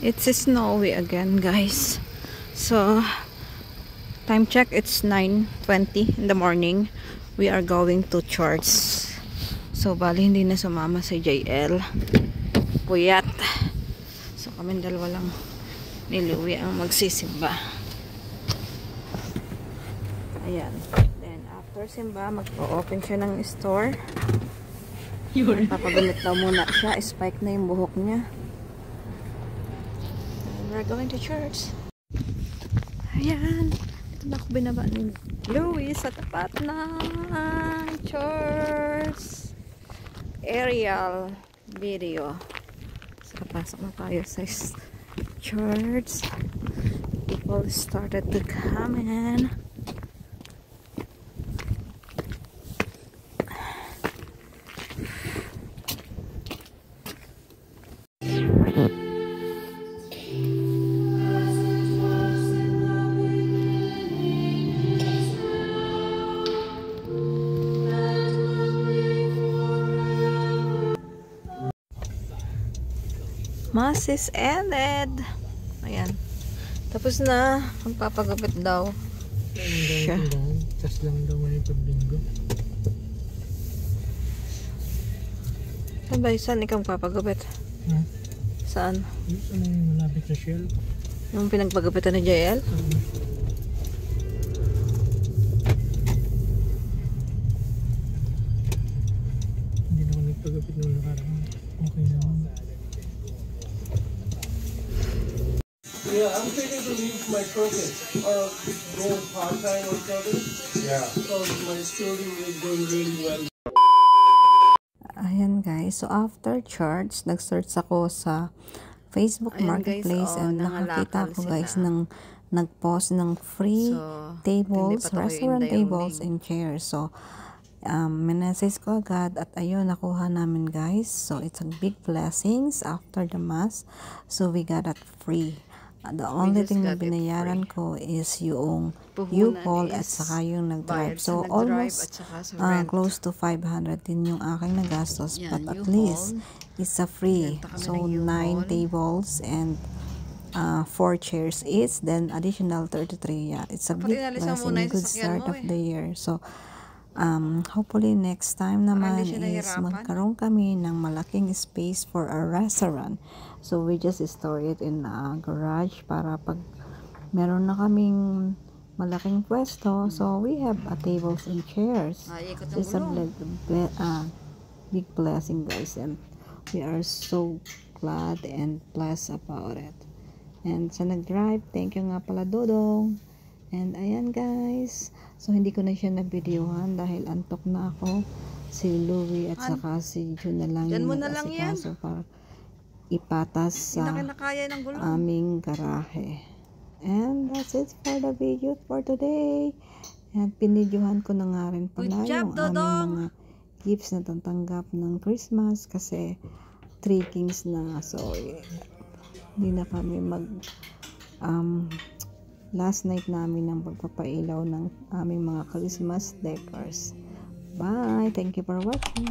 It's snowy again, guys. So, time check, it's 9:20 in the morning. We are going to church. So, bali hindi na sumama si JL. Puyat. So, kami dalawa lang ni Louie ang magsisimba. Ayan. Then, after simba, mag-open siya ng store. Papagamit daw muna siya. Spike na yung buhok niya. We're going to church. Ayan. Ito na ako binaba ni Louie sa tapat ng church. Aerial video. So, pasok na tayo sa church. People started to come in. Mass is ended. Ayan. Tapos na. Magpapagupit daw siya. Tas lang daw may pagbinggo. Saan ba? Saan ikaw magpapagupit? Saan? Saan yung malapit sa Shell? Yung pinagpagupitan ni JL? Hindi na ako nagpagupit nung nakaraan. Okay na. Yeah, I'm thinking to leave my croquet or go part-time or something. Yeah. Because my schooling is going really well. Ayan guys, so after church, nag-search ako sa Facebook Marketplace and nakakita ko guys ng nag-post ng free tables, restaurant tables and chairs. So, message ko agad at ayun, nakuha namin guys. So, it's a big blessings after the mass. So, we got it free. The only thing na binayaran ko is yung U-Haul at saka yung nag-drive. So, almost close to 500 din yung aking nagastos. But at least, it's a free. So, 9 tables and 4 chairs each. Then, additional 33. Yeah, it's a big blessing. Good start of the year. So, hopefully next time naman is magkaroon kami ng malaking space for a restaurant. So we just store it in a garage para pag meron na kaming malaking pwesto, so we have tables and chairs. It's a big blessing guys, and we are so glad and blessed about it. And sa nag-drive, thank you nga pala Dodong. And ayan guys, so hindi ko na siya nag-videohan dahil antok na ako. Si Louie at saka si Jun na lang yung nag-asikaso para ipatas sa aming garahe. And that's it for the video for today. And pinidyohan ko na nga rin pala yung aming mga gifts na tatanggap ng Christmas kasi 3 Kings na. So, hindi na kami last night namin ng pagpapailaw ng aming mga Christmas decors. Bye! Thank you for watching.